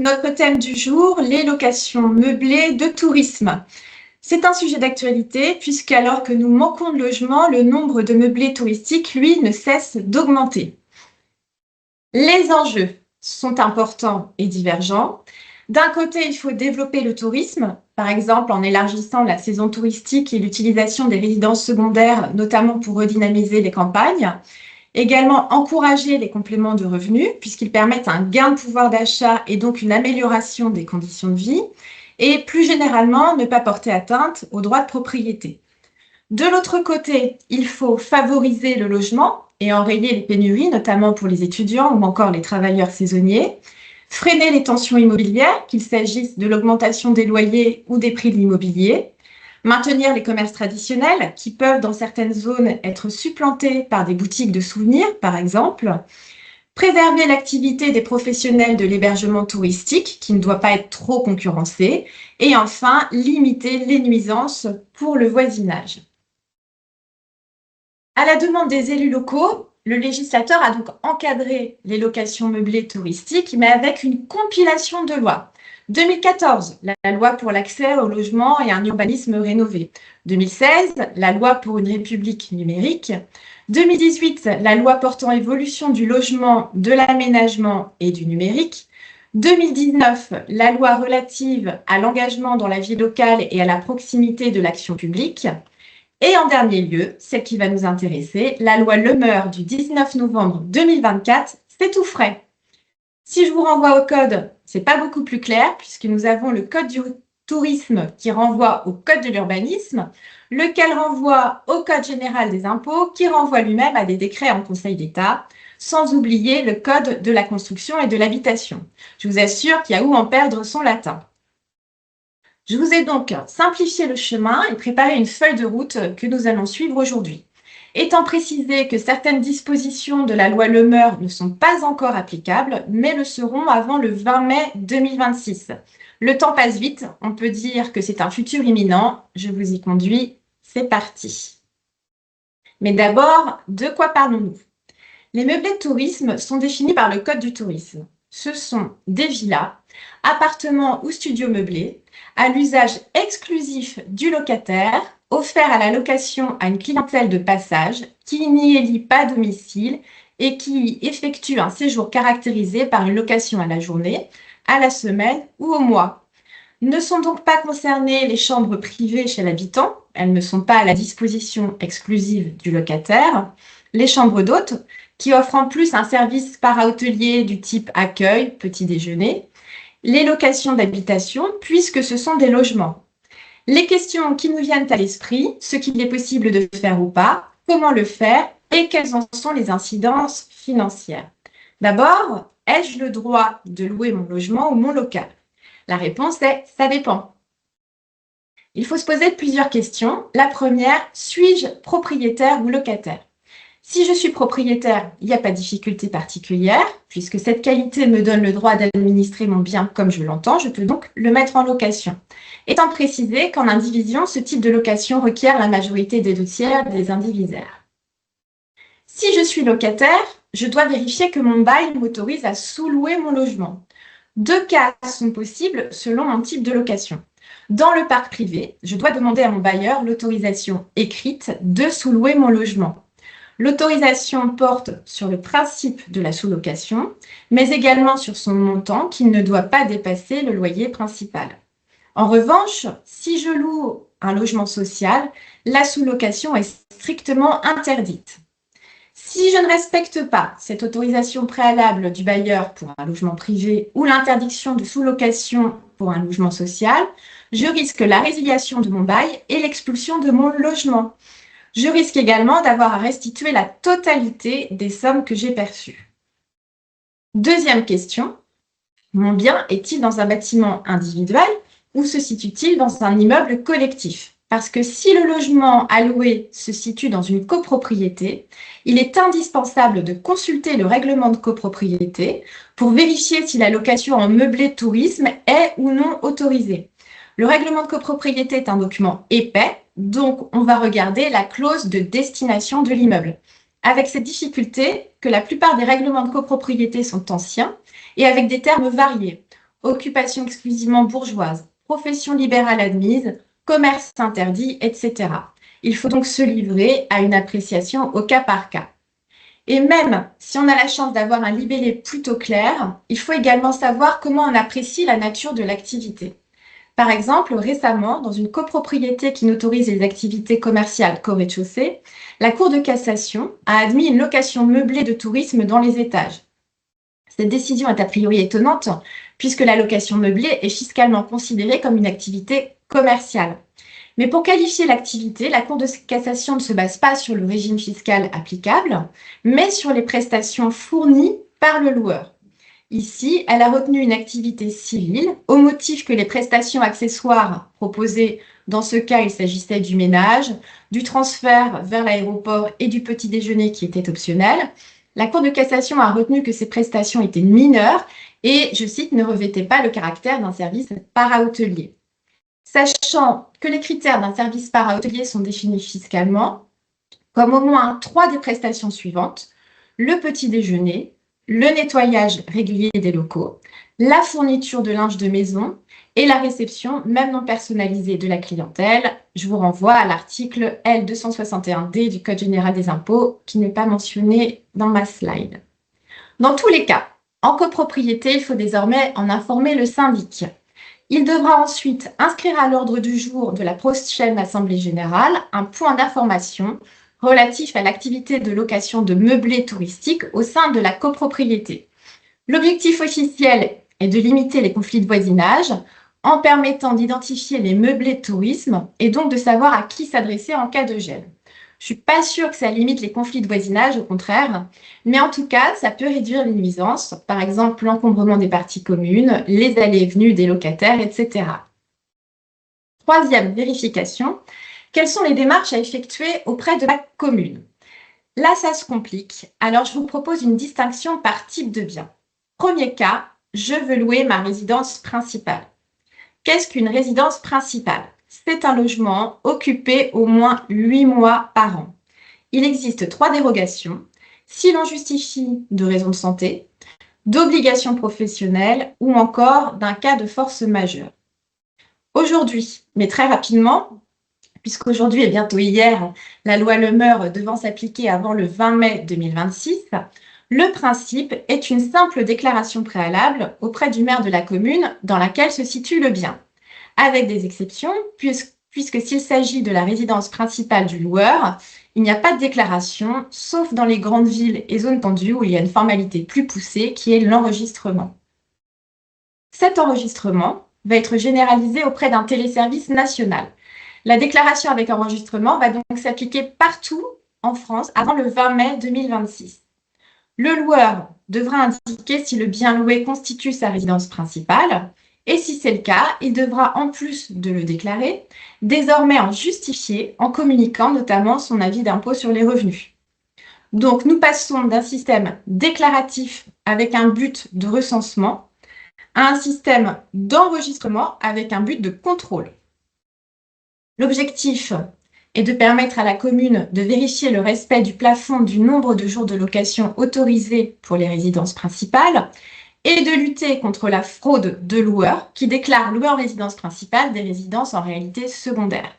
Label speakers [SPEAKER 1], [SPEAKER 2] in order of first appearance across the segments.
[SPEAKER 1] Notre thème du jour, les locations meublées de tourisme. C'est un sujet d'actualité puisque alors que nous manquons de logements, le nombre de meublés touristiques, lui, ne cesse d'augmenter. Les enjeux sont importants et divergents. D'un côté, il faut développer le tourisme, par exemple en élargissant la saison touristique et l'utilisation des résidences secondaires, notamment pour redynamiser les campagnes. Également, encourager les compléments de revenus, puisqu'ils permettent un gain de pouvoir d'achat et donc une amélioration des conditions de vie. Et plus généralement, ne pas porter atteinte aux droits de propriété. De l'autre côté, il faut favoriser le logement et enrayer les pénuries, notamment pour les étudiants ou encore les travailleurs saisonniers. Freiner les tensions immobilières, qu'il s'agisse de l'augmentation des loyers ou des prix de l'immobilier. Maintenir les commerces traditionnels qui peuvent, dans certaines zones, être supplantés par des boutiques de souvenirs, par exemple. Préserver l'activité des professionnels de l'hébergement touristique, qui ne doit pas être trop concurrencée. Et enfin, limiter les nuisances pour le voisinage. À la demande des élus locaux, le législateur a donc encadré les locations meublées touristiques, mais avec une compilation de lois. 2014, la loi pour l'accès au logement et un urbanisme rénové. 2016, la loi pour une république numérique. 2018, la loi portant évolution du logement, de l'aménagement et du numérique. 2019, la loi relative à l'engagement dans la vie locale et à la proximité de l'action publique. Et en dernier lieu, celle qui va nous intéresser, la loi Lemeur du 19 novembre 2024, c'est tout frais. Si je vous renvoie au code, c'est pas beaucoup plus clair puisque nous avons le code du tourisme qui renvoie au code de l'urbanisme, lequel renvoie au code général des impôts qui renvoie lui-même à des décrets en Conseil d'État, sans oublier le code de la construction et de l'habitation. Je vous assure qu'il y a où en perdre son latin. Je vous ai donc simplifié le chemin et préparé une feuille de route que nous allons suivre aujourd'hui. Étant précisé que certaines dispositions de la loi Lemeur ne sont pas encore applicables, mais le seront avant le 20 mai 2026. Le temps passe vite, on peut dire que c'est un futur imminent. Je vous y conduis, c'est parti. Mais d'abord, de quoi parlons-nous? Les meublés de tourisme sont définis par le Code du tourisme. Ce sont des villas, appartements ou studios meublés, à l'usage exclusif du locataire, offerts à la location à une clientèle de passage qui n'y élit pas domicile et qui effectue un séjour caractérisé par une location à la journée, à la semaine ou au mois. Ne sont donc pas concernées les chambres privées chez l'habitant, elles ne sont pas à la disposition exclusive du locataire. Les chambres d'hôtes, qui offrent en plus un service para-hôtelier du type accueil, petit déjeuner. Les locations d'habitation, puisque ce sont des logements. Les questions qui nous viennent à l'esprit, ce qu'il est possible de faire ou pas, comment le faire et quelles en sont les incidences financières. D'abord, ai-je le droit de louer mon logement ou mon local? La réponse est « ça dépend ». Il faut se poser plusieurs questions. La première, suis-je propriétaire ou locataire? Si je suis propriétaire, il n'y a pas de difficulté particulière, puisque cette qualité me donne le droit d'administrer mon bien comme je l'entends, je peux donc le mettre en location. Étant précisé qu'en indivision, ce type de location requiert la majorité des 2/3 des indivisaires. Si je suis locataire, je dois vérifier que mon bail m'autorise à sous-louer mon logement. Deux cas sont possibles selon mon type de location. Dans le parc privé, je dois demander à mon bailleur l'autorisation écrite de sous-louer mon logement. L'autorisation porte sur le principe de la sous-location, mais également sur son montant qui ne doit pas dépasser le loyer principal. En revanche, si je loue un logement social, la sous-location est strictement interdite. Si je ne respecte pas cette autorisation préalable du bailleur pour un logement privé ou l'interdiction de sous-location pour un logement social, je risque la résiliation de mon bail et l'expulsion de mon logement. Je risque également d'avoir à restituer la totalité des sommes que j'ai perçues. Deuxième question, mon bien est-il dans un bâtiment individuel ou se situe-t-il dans un immeuble collectif? Parce que si le logement alloué se situe dans une copropriété, il est indispensable de consulter le règlement de copropriété pour vérifier si la location en meublé de tourisme est ou non autorisée. Le règlement de copropriété est un document épais, donc on va regarder la clause de destination de l'immeuble. Avec cette difficulté que la plupart des règlements de copropriété sont anciens et avec des termes variés. occupation exclusivement bourgeoise, profession libérale admise, commerce interdit, etc. Il faut donc se livrer à une appréciation au cas par cas. Et même si on a la chance d'avoir un libellé plutôt clair, il faut également savoir comment on apprécie la nature de l'activité. Par exemple, récemment, dans une copropriété qui n'autorise les activités commerciales qu'au rez-de-chaussée, la Cour de cassation a admis une location meublée de tourisme dans les étages. Cette décision est a priori étonnante puisque la location meublée est fiscalement considérée comme une activité commerciale. Mais pour qualifier l'activité, la Cour de cassation ne se base pas sur le régime fiscal applicable, mais sur les prestations fournies par le loueur. Ici, elle a retenu une activité civile au motif que les prestations accessoires proposées, dans ce cas, il s'agissait du ménage, du transfert vers l'aéroport et du petit déjeuner qui était optionnel. La Cour de cassation a retenu que ces prestations étaient mineures et, je cite, ne revêtaient pas le caractère d'un service para-hôtelier. Sachant que les critères d'un service para-hôtelier sont définis fiscalement comme au moins 3 des prestations suivantes: le petit déjeuner, le nettoyage régulier des locaux, la fourniture de linge de maison et la réception, même non personnalisée, de la clientèle. Je vous renvoie à l'article L261D du Code général des impôts qui n'est pas mentionné dans ma slide. Dans tous les cas, en copropriété, il faut désormais en informer le syndic. Il devra ensuite inscrire à l'ordre du jour de la prochaine Assemblée générale un point d'information relatif à l'activité de location de meublés touristiques au sein de la copropriété. L'objectif officiel est de limiter les conflits de voisinage en permettant d'identifier les meublés de tourisme et donc de savoir à qui s'adresser en cas de gel. Je ne suis pas sûre que ça limite les conflits de voisinage, au contraire, mais en tout cas, ça peut réduire les nuisances, par exemple l'encombrement des parties communes, les allées et venues des locataires, etc. Troisième vérification, quelles sont les démarches à effectuer auprès de la commune? Là, ça se complique, alors je vous propose une distinction par type de bien. Premier cas, je veux louer ma résidence principale. Qu'est-ce qu'une résidence principale? C'est un logement occupé au moins 8 mois par an. Il existe 3 dérogations, si l'on justifie de raisons de santé, d'obligations professionnelles ou encore d'un cas de force majeure. Aujourd'hui, mais très rapidement, puisqu'aujourd'hui et bientôt hier, la loi Le Meur devant s'appliquer avant le 20 mai 2026, le principe est une simple déclaration préalable auprès du maire de la commune dans laquelle se situe le bien, avec des exceptions, puisque s'il s'agit de la résidence principale du loueur, il n'y a pas de déclaration, sauf dans les grandes villes et zones tendues où il y a une formalité plus poussée qui est l'enregistrement. Cet enregistrement va être généralisé auprès d'un téléservice national. La déclaration avec enregistrement va donc s'appliquer partout en France avant le 20 mai 2026. Le loueur devra indiquer si le bien loué constitue sa résidence principale et si c'est le cas, il devra, en plus de le déclarer, désormais en justifier en communiquant notamment son avis d'impôt sur les revenus. Donc, nous passons d'un système déclaratif avec un but de recensement à un système d'enregistrement avec un but de contrôle. L'objectif est de permettre à la commune de vérifier le respect du plafond du nombre de jours de location autorisés pour les résidences principales et de lutter contre la fraude de loueurs qui déclarent louer en résidence principale des résidences en réalité secondaires.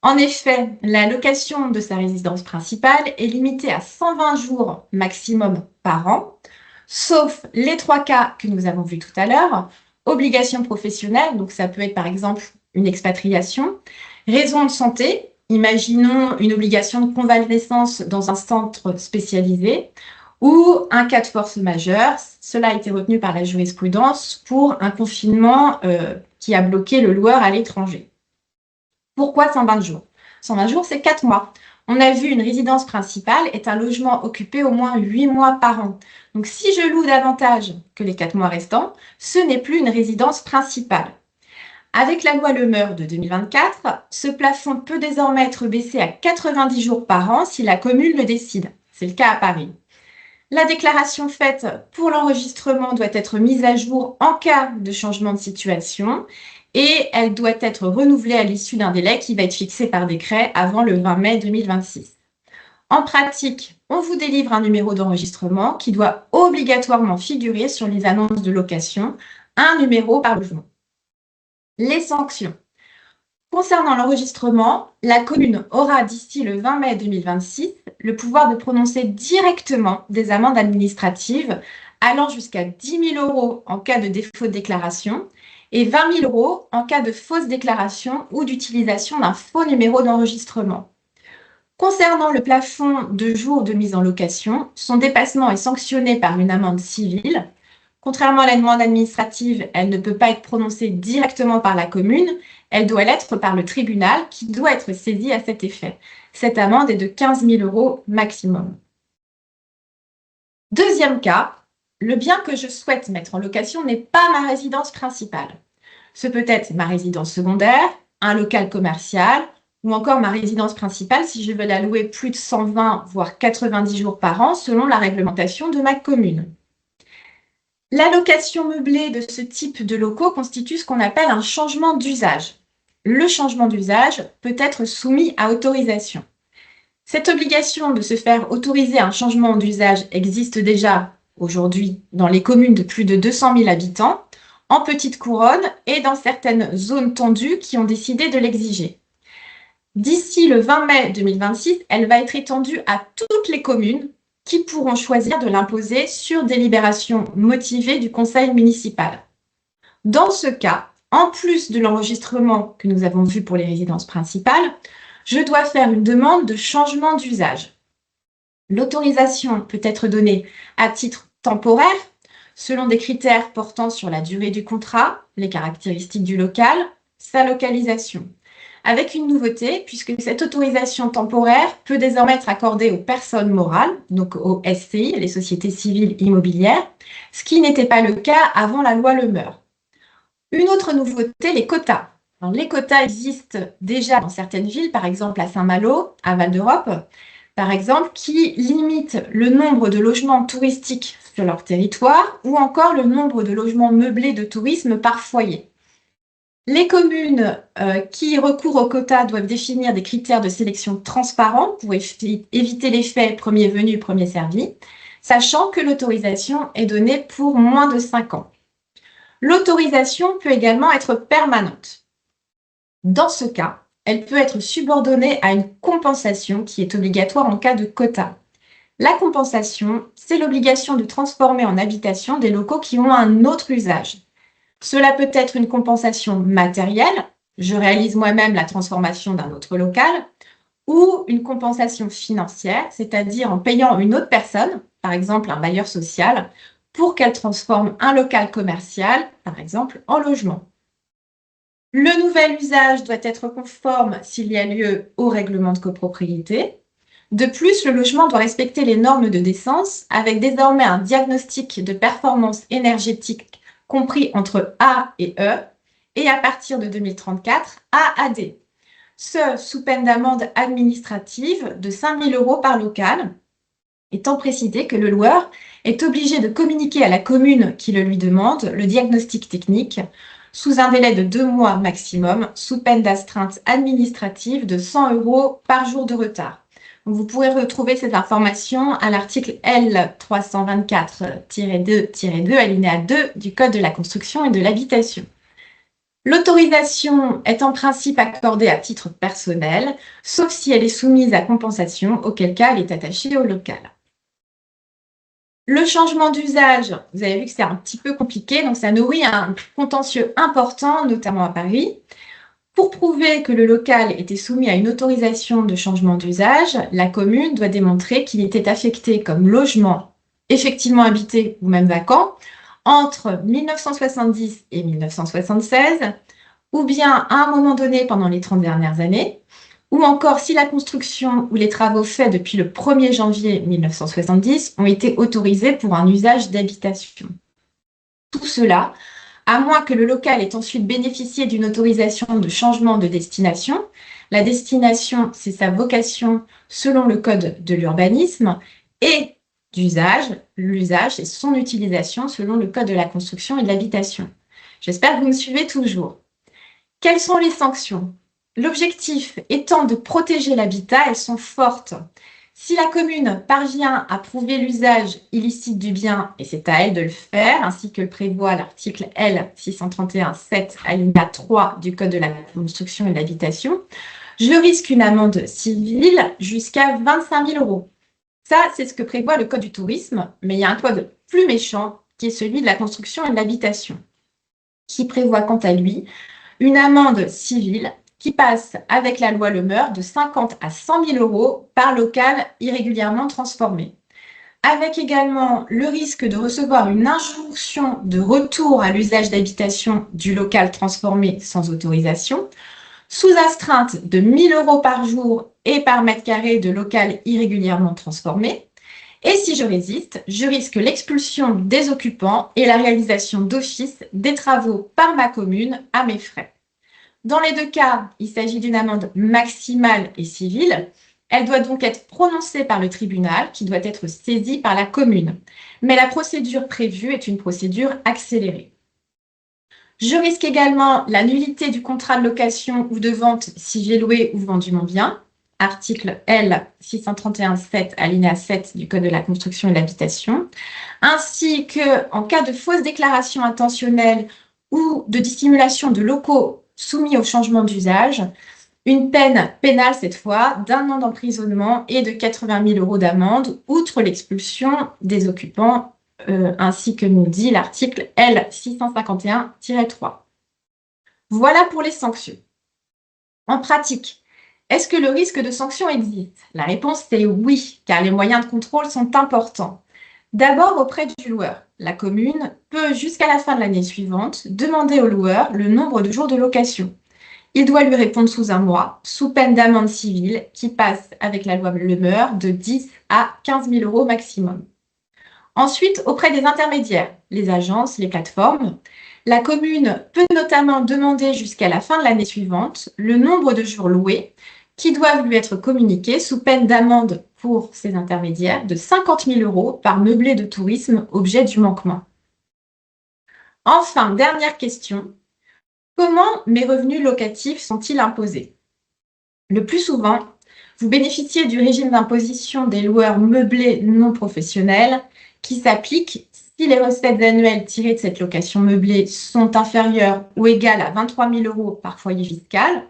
[SPEAKER 1] En effet, la location de sa résidence principale est limitée à 120 jours maximum par an, sauf les 3 cas que nous avons vus tout à l'heure: obligation professionnelle, donc ça peut être par exemple une expatriation, raison de santé, imaginons une obligation de convalescence dans un centre spécialisé, ou un cas de force majeure. Cela a été retenu par la jurisprudence pour un confinement qui a bloqué le loueur à l'étranger. Pourquoi 120 jours? 120 jours, c'est 4 mois. On a vu, une résidence principale est un logement occupé au moins 8 mois par an. Donc, si je loue davantage que les 4 mois restants, ce n'est plus une résidence principale. Avec la loi Le Meur de 2024, ce plafond peut désormais être baissé à 90 jours par an si la commune le décide. C'est le cas à Paris. La déclaration faite pour l'enregistrement doit être mise à jour en cas de changement de situation et elle doit être renouvelée à l'issue d'un délai qui va être fixé par décret avant le 20 mai 2026. En pratique, on vous délivre un numéro d'enregistrement qui doit obligatoirement figurer sur les annonces de location un numéro par logement. Les sanctions. Concernant l'enregistrement, la commune aura d'ici le 20 mai 2026 le pouvoir de prononcer directement des amendes administratives allant jusqu'à 10 000 € en cas de défaut de déclaration et 20 000 € en cas de fausse déclaration ou d'utilisation d'un faux numéro d'enregistrement. Concernant le plafond de jours de mise en location, son dépassement est sanctionné par une amende civile. Contrairement à la demande administrative, elle ne peut pas être prononcée directement par la commune, elle doit l'être par le tribunal qui doit être saisi à cet effet. Cette amende est de 15 000 € maximum. Deuxième cas, le bien que je souhaite mettre en location n'est pas ma résidence principale. Ce peut être ma résidence secondaire, un local commercial ou encore ma résidence principale si je veux la louer plus de 120 voire 90 jours par an selon la réglementation de ma commune. La location meublée de ce type de locaux constitue ce qu'on appelle un changement d'usage. Le changement d'usage peut être soumis à autorisation. Cette obligation de se faire autoriser un changement d'usage existe déjà aujourd'hui dans les communes de plus de 200 000 habitants, en petite couronne et dans certaines zones tendues qui ont décidé de l'exiger. D'ici le 20 mai 2026, elle va être étendue à toutes les communes qui pourront choisir de l'imposer sur délibération motivée du conseil municipal. Dans ce cas, en plus de l'enregistrement que nous avons vu pour les résidences principales, je dois faire une demande de changement d'usage. L'autorisation peut être donnée à titre temporaire, selon des critères portant sur la durée du contrat, les caractéristiques du local, sa localisation. Avec une nouveauté, puisque cette autorisation temporaire peut désormais être accordée aux personnes morales, donc aux SCI, les sociétés civiles immobilières, ce qui n'était pas le cas avant la loi Le Meur. Une autre nouveauté, les quotas. Alors, les quotas existent déjà dans certaines villes, par exemple à Saint-Malo, à Val d'Europe, par exemple, qui limitent le nombre de logements touristiques sur leur territoire ou encore le nombre de logements meublés de tourisme par foyer. Les communes qui recourent aux quotas doivent définir des critères de sélection transparents pour éviter l'effet premier venu, premier servi, sachant que l'autorisation est donnée pour moins de 5 ans. L'autorisation peut également être permanente. Dans ce cas, elle peut être subordonnée à une compensation qui est obligatoire en cas de quota. La compensation, c'est l'obligation de transformer en habitation des locaux qui ont un autre usage. Cela peut être une compensation matérielle, je réalise moi-même la transformation d'un autre local, ou une compensation financière, c'est-à-dire en payant une autre personne, par exemple un bailleur social, pour qu'elle transforme un local commercial, par exemple, en logement. Le nouvel usage doit être conforme s'il y a lieu au règlement de copropriété. De plus, le logement doit respecter les normes de décence avec désormais un diagnostic de performance énergétique compris entre A et E, et à partir de 2034, A à D. Ce sous peine d'amende administrative de 5 000 € par local, étant précisé que le loueur est obligé de communiquer à la commune qui le lui demande le diagnostic technique sous un délai de 2 mois maximum, sous peine d'astreinte administrative de 100 € par jour de retard. Vous pourrez retrouver ces informations à l'article L324-2-2, alinéa 2 du Code de la construction et de l'habitation. L'autorisation est en principe accordée à titre personnel, sauf si elle est soumise à compensation, auquel cas elle est attachée au local. Le changement d'usage, vous avez vu que c'est un petit peu compliqué, donc ça nourrit un contentieux important, notamment à Paris. Pour prouver que le local était soumis à une autorisation de changement d'usage, la commune doit démontrer qu'il était affecté comme logement effectivement habité ou même vacant entre 1970 et 1976, ou bien à un moment donné pendant les 30 dernières années, ou encore si la construction ou les travaux faits depuis le 1er janvier 1970 ont été autorisés pour un usage d'habitation. Tout cela, à moins que le local ait ensuite bénéficié d'une autorisation de changement de destination. La destination, c'est sa vocation selon le code de l'urbanisme, et d'usage, l'usage, c'est son utilisation selon le code de la construction et de l'habitation. J'espère que vous me suivez toujours. Quelles sont les sanctions? L'objectif étant de protéger l'habitat, elles sont fortes. Si la commune parvient à prouver l'usage illicite du bien, et c'est à elle de le faire, ainsi que le prévoit l'article L 631-7 alinéa 3 du Code de la construction et de l'habitation, je risque une amende civile jusqu'à 25 000 euros. Ça, c'est ce que prévoit le Code du tourisme, mais il y a un code plus méchant qui est celui de la construction et de l'habitation, qui prévoit quant à lui une amende civile qui passe avec la loi Le Meur de 50 à 100 000 euros par local irrégulièrement transformé, avec également le risque de recevoir une injonction de retour à l'usage d'habitation du local transformé sans autorisation, sous astreinte de 1 000 euros par jour et par mètre carré de local irrégulièrement transformé. Et si je résiste, je risque l'expulsion des occupants et la réalisation d'office des travaux par ma commune à mes frais. Dans les deux cas, il s'agit d'une amende maximale et civile. Elle doit donc être prononcée par le tribunal, qui doit être saisi par la commune. Mais la procédure prévue est une procédure accélérée. Je risque également la nullité du contrat de location ou de vente si j'ai loué ou vendu mon bien. Article L 631-7 alinéa 7 du Code de la construction et de l'habitation, ainsi qu'en cas de fausse déclaration intentionnelle ou de dissimulation de locaux soumis au changement d'usage, une peine pénale cette fois d'1 an d'emprisonnement et de 80 000 euros d'amende, outre l'expulsion des occupants, ainsi que nous dit l'article L 651-3. Voilà pour les sanctions. En pratique, est-ce que le risque de sanction existe? La réponse est oui, car les moyens de contrôle sont importants. D'abord auprès du loueur. La commune peut, jusqu'à la fin de l'année suivante, demander au loueur le nombre de jours de location. Il doit lui répondre sous un mois, sous peine d'amende civile qui passe avec la loi Le Meur de 10 à 15 000 euros maximum. Ensuite, auprès des intermédiaires, les agences, les plateformes, la commune peut notamment demander jusqu'à la fin de l'année suivante le nombre de jours loués qui doivent lui être communiqués sous peine d'amende pour ces intermédiaires de 50 000 euros par meublé de tourisme objet du manquement. Enfin, dernière question, comment mes revenus locatifs sont-ils imposés? Le plus souvent, vous bénéficiez du régime d'imposition des loueurs meublés non professionnels qui s'applique si les recettes annuelles tirées de cette location meublée sont inférieures ou égales à 23 000 euros par foyer fiscal,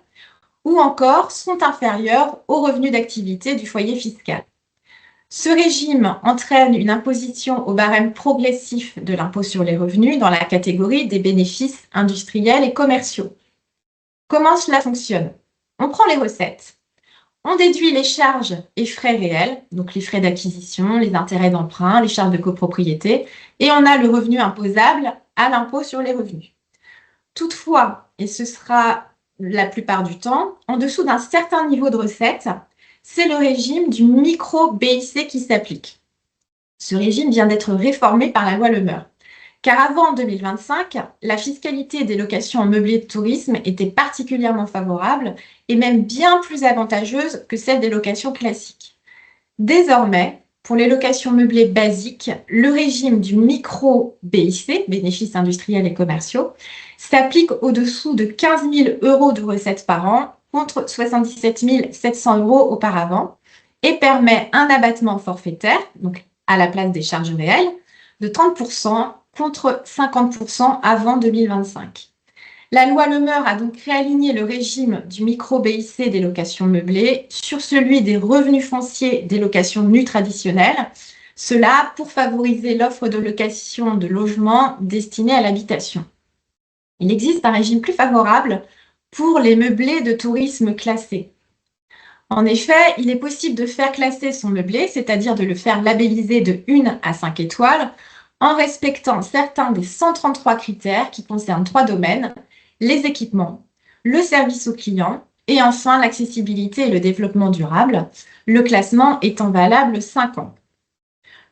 [SPEAKER 1] ou encore sont inférieures aux revenus d'activité du foyer fiscal. Ce régime entraîne une imposition au barème progressif de l'impôt sur les revenus dans la catégorie des bénéfices industriels et commerciaux. Comment cela fonctionne? On prend les recettes. On déduit les charges et frais réels, donc les frais d'acquisition, les intérêts d'emprunt, les charges de copropriété, et on a le revenu imposable à l'impôt sur les revenus. Toutefois, et ce sera la plupart du temps, en dessous d'un certain niveau de recettes, c'est le régime du micro-BIC qui s'applique. Ce régime vient d'être réformé par la loi Le Meur. Car avant 2025, la fiscalité des locations en meublé de tourisme était particulièrement favorable et même bien plus avantageuse que celle des locations classiques. Désormais, pour les locations meublées basiques, le régime du micro-BIC, bénéfices industriels et commerciaux, s'applique au-dessous de 15 000 euros de recettes par an contre 77 700 euros auparavant et permet un abattement forfaitaire, donc à la place des charges réelles, de 30% contre 50% avant 2025. La loi Le Meur a donc réaligné le régime du micro-BIC des locations meublées sur celui des revenus fonciers des locations nues traditionnelles, cela pour favoriser l'offre de location de logements destinés à l'habitation. Il existe un régime plus favorable pour les meublés de tourisme classés. En effet, il est possible de faire classer son meublé, c'est-à-dire de le faire labelliser de 1 à 5 étoiles, en respectant certains des 133 critères qui concernent 3 domaines, les équipements, le service aux clients et enfin l'accessibilité et le développement durable, le classement étant valable 5 ans.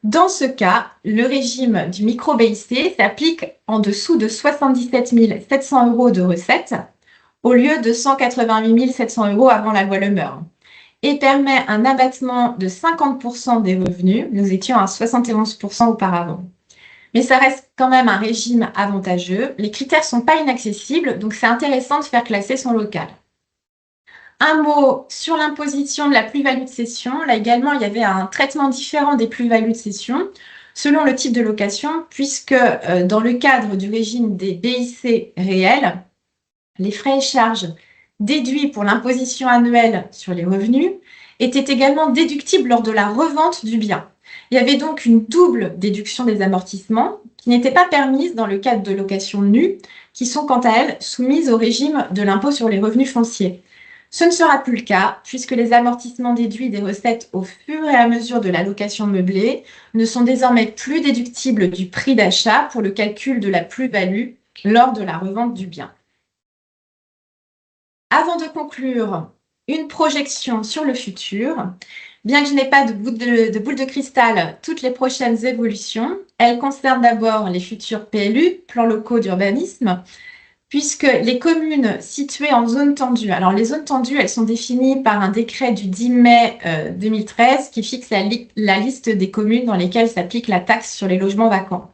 [SPEAKER 1] Dans ce cas, le régime du micro-BIC s'applique en dessous de 77 700 euros de recettes au lieu de 188 700 euros avant la loi Le Meur et permet un abattement de 50% des revenus. Nous étions à 71% auparavant. Mais ça reste quand même un régime avantageux. Les critères ne sont pas inaccessibles, donc c'est intéressant de faire classer son local. Un mot sur l'imposition de la plus-value de cession. Là également, il y avait un traitement différent des plus-values de cession selon le type de location, puisque dans le cadre du régime des BIC réels, les frais et charges déduits pour l'imposition annuelle sur les revenus étaient également déductibles lors de la revente du bien. Il y avait donc une double déduction des amortissements qui n'était pas permise dans le cadre de locations nues, qui sont quant à elles soumises au régime de l'impôt sur les revenus fonciers. Ce ne sera plus le cas, puisque les amortissements déduits des recettes au fur et à mesure de la location meublée ne sont désormais plus déductibles du prix d'achat pour le calcul de la plus-value lors de la revente du bien. Avant de conclure, une projection sur le futur. Bien que je n'ai pas de boule de cristal, toutes les prochaines évolutions, elles concernent d'abord les futurs PLU, plans locaux d'urbanisme, puisque les communes situées en zone tendue, alors les zones tendues, elles sont définies par un décret du 10 mai 2013 qui fixe la liste des communes dans lesquelles s'applique la taxe sur les logements vacants.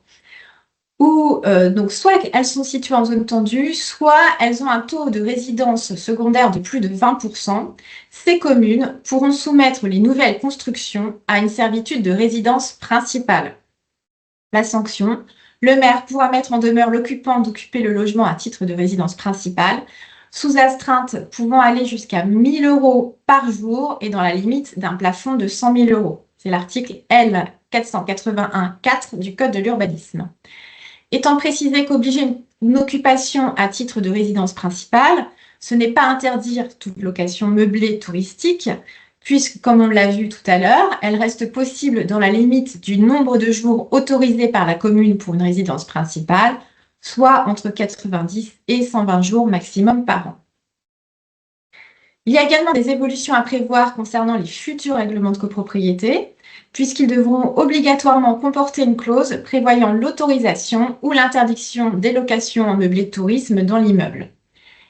[SPEAKER 1] Donc soit elles sont situées en zone tendue, soit elles ont un taux de résidence secondaire de plus de 20%. Ces communes pourront soumettre les nouvelles constructions à une servitude de résidence principale. La sanction, le maire pourra mettre en demeure l'occupant d'occuper le logement à titre de résidence principale, sous astreinte pouvant aller jusqu'à 1 000 € par jour et dans la limite d'un plafond de 100 000 €. C'est l'article L 481-4 du Code de l'urbanisme. Étant précisé qu'obliger une occupation à titre de résidence principale, ce n'est pas interdire toute location meublée touristique, puisque, comme on l'a vu tout à l'heure, elle reste possible dans la limite du nombre de jours autorisés par la commune pour une résidence principale, soit entre 90 et 120 jours maximum par an. Il y a également des évolutions à prévoir concernant les futurs règlements de copropriété, puisqu'ils devront obligatoirement comporter une clause prévoyant l'autorisation ou l'interdiction des locations en meublé de tourisme dans l'immeuble.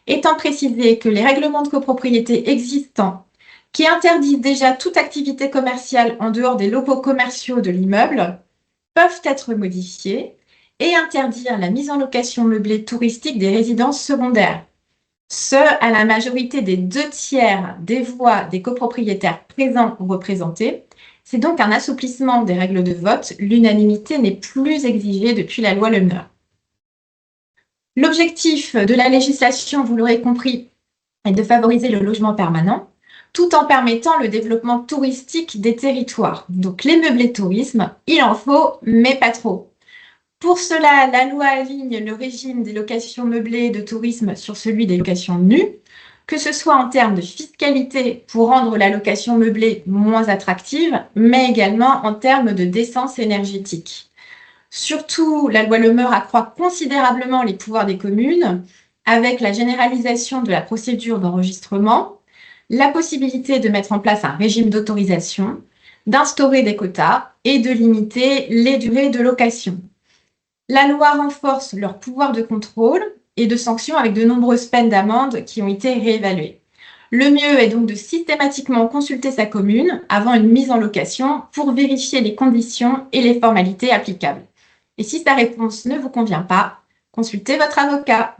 [SPEAKER 1] Étant précisé que les règlements de copropriété existants, qui interdisent déjà toute activité commerciale en dehors des locaux commerciaux de l'immeuble, peuvent être modifiés et interdire la mise en location meublée touristique des résidences secondaires, ce à la majorité des 2/3 des voix des copropriétaires présents ou représentés. C'est donc un assouplissement des règles de vote. L'unanimité n'est plus exigée depuis la loi Lemeur. L'objectif de la législation, vous l'aurez compris, est de favoriser le logement permanent, tout en permettant le développement touristique des territoires. Donc les meublés de tourisme, il en faut, mais pas trop. Pour cela, la loi aligne le régime des locations meublées de tourisme sur celui des locations nues, que ce soit en termes de fiscalité pour rendre la location meublée moins attractive, mais également en termes de décence énergétique. Surtout, la loi Lemeur accroît considérablement les pouvoirs des communes avec la généralisation de la procédure d'enregistrement, la possibilité de mettre en place un régime d'autorisation, d'instaurer des quotas et de limiter les durées de location. La loi renforce leur pouvoir de contrôle et de sanction avec de nombreuses peines d'amende qui ont été réévaluées. Le mieux est donc de systématiquement consulter sa commune avant une mise en location pour vérifier les conditions et les formalités applicables. Et si sa réponse ne vous convient pas, consultez votre avocat.